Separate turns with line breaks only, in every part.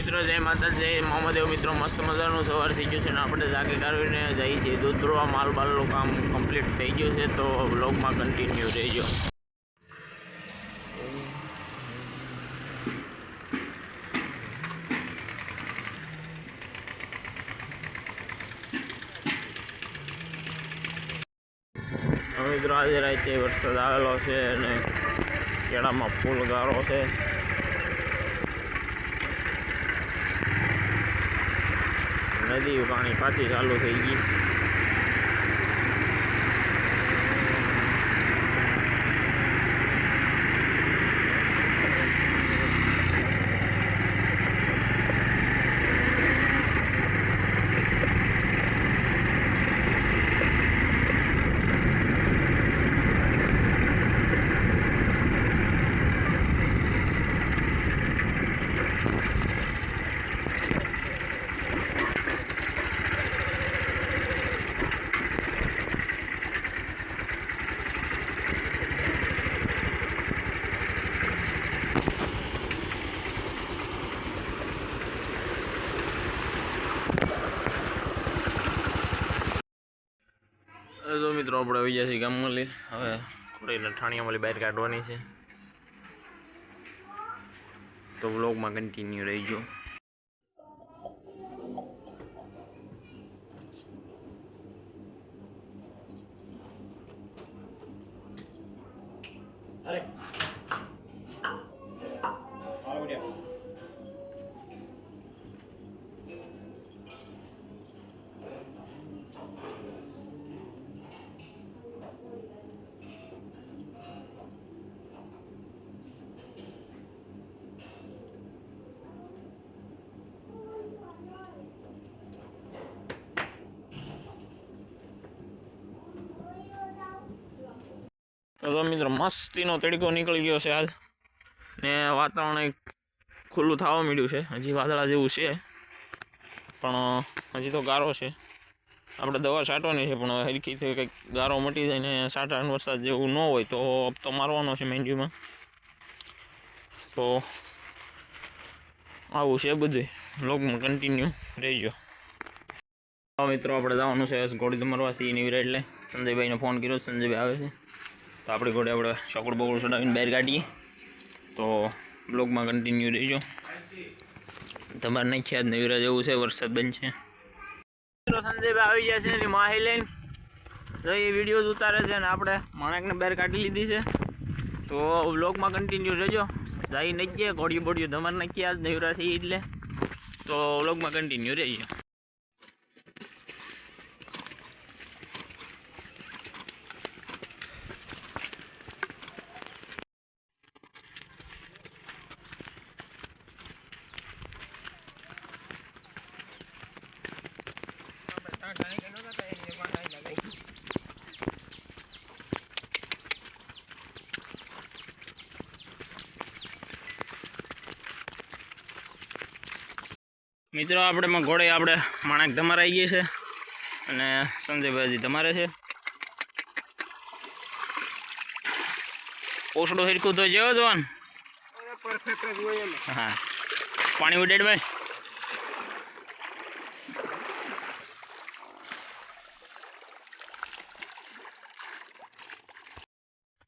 મિત્રો જય માતાજી મોહમ્મદ મિત્રો મસ્ત મજાનું સવાર થઈ ગયું છે ને આપણે જાગે કાઢીને જઈએ છીએ દૂધ ભરવા માલ બાલનું કામ કમ્પ્લીટ થઈ ગયું છે તો વ્લોગમાં કન્ટિન્યુ રહેજો। મિત્રો આજે રાતે વરસાદ આવેલો છે અને કેળામાં ફૂલ ગારો છે। નદી પાણી પાછી ચાલુ થઈ ગઈ। तो मित्रों આપણે આવી ગયા છીએ ગામમાં લઈ હવે ઘોડીને ઠાણિયામાં બહાર કાઢવાની છે તો વ્લોગમાં કન્ટિન્યુ રહેજો। અરે આવડ્યા तो मित्रों मस्तीनो तड़को निकली गयो है आज ने वातावरण खुल्लू थवा मळ्युं छे। हजी वादळा जेवुं छे पण हजी तो गारो छे। आपणे दवा छांटवानी छे पण हरखीथी कंईक गारो मटी जाय ने छांटाण वरसाद जेवुं न होय तो हप्तो मारवानो छे मेंढीमां। तो आवुं छे बधुंय व्लोगमां कन्टिन्यू रहेजो। मित्रों आपणे जवानुं छे घोड़ी मारवा सिंहनी विराय એટલે संजयभाई ने फोन कर्यो। संजयभाई आवे छे तो આપણે ઘોડે આપણે શકડ બકડ ચડાવીને બહાર કાઢીએ તો બ્લોગમાં કન્ટિન્યુ રહેજો। તમારે નાખ્યા જ નવીરા જેવું છે વરસાદ બંધ છે। સંજયભાઈ આવી ગયા છે એની માહી લઈને તો એ વિડીયો જ ઉતારે છે ને આપણે માણેકને બહાર કાઢી લીધી છે તો બ્લોગમાં કન્ટિન્યુ રહેજો। જાય નાખીએ ઘોડિયું બોડિયું તમારે નાખીએ આજ નવીરા છે એટલે તો બ્લોગમાં કન્ટિન્યુ રહેજો। मित्रों આપણે ઘોડે આપણે માણક ધમારાઈ ગઈ છે અને સંજયભાઈ ધમારે છે। ઓસડો હરખું તો જેવો જોન પરફેક્ટ જ હોય એમ। હા પાણી ઉડેડ ભાઈ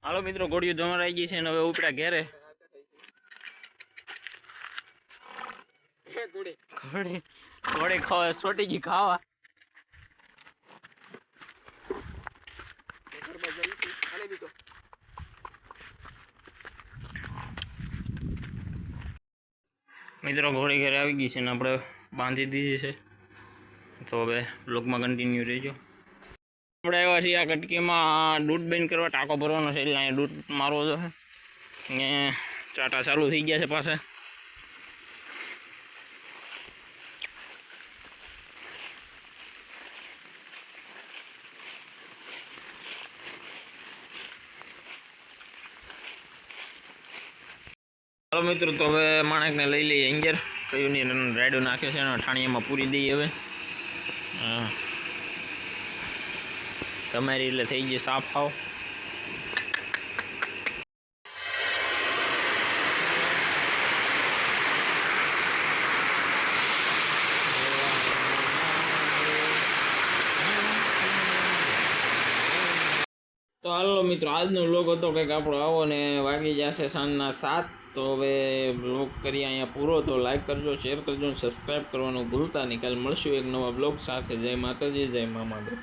હાલો મિત્રો ઘોડીઓ ધમારાઈ ગઈ છે અને હવે ઉપડા ઘેરે घोड़े खावा छोटी जी खावा मित्रों घोड़ी घरे आई गई है अपने बांधी दीधी है तो हमें ब्लॉगमां कन्टिन्यू रहीजो। આપણે આવ્યા છીએ આ કટકીમાં દૂધ બેન કરવા ટાંકો ભરવાનો છે એટલે અહીંયા દૂધ મારવો છે ને ચાટા ચાલુ થઈ ગયા છે પાછા। हेलो मित्रों तो हवे माणक ने लई लीए अंदर कयूं नहीं रायडो नाखे छे ठाणिया में पूरी दई हवे તમારી એટલે થઈ ગઈ સાફ આવ। તો હાલો મિત્રો, આજનો વ્લોગ હતો કંઈક આપણો આવો ને વાગી જશે સાંજના 7. તો હવે વ્લોગ કરીએ અહીંયા પૂરો. તો લાઈક કરજો, શેર કરજો, સબસ્ક્રાઈબ કરવાનું ભૂલતા નહીં. કાલે મળશું એક નવા વ્લોગ સાથે. જય માતાજી, જય મા મહાદેવ.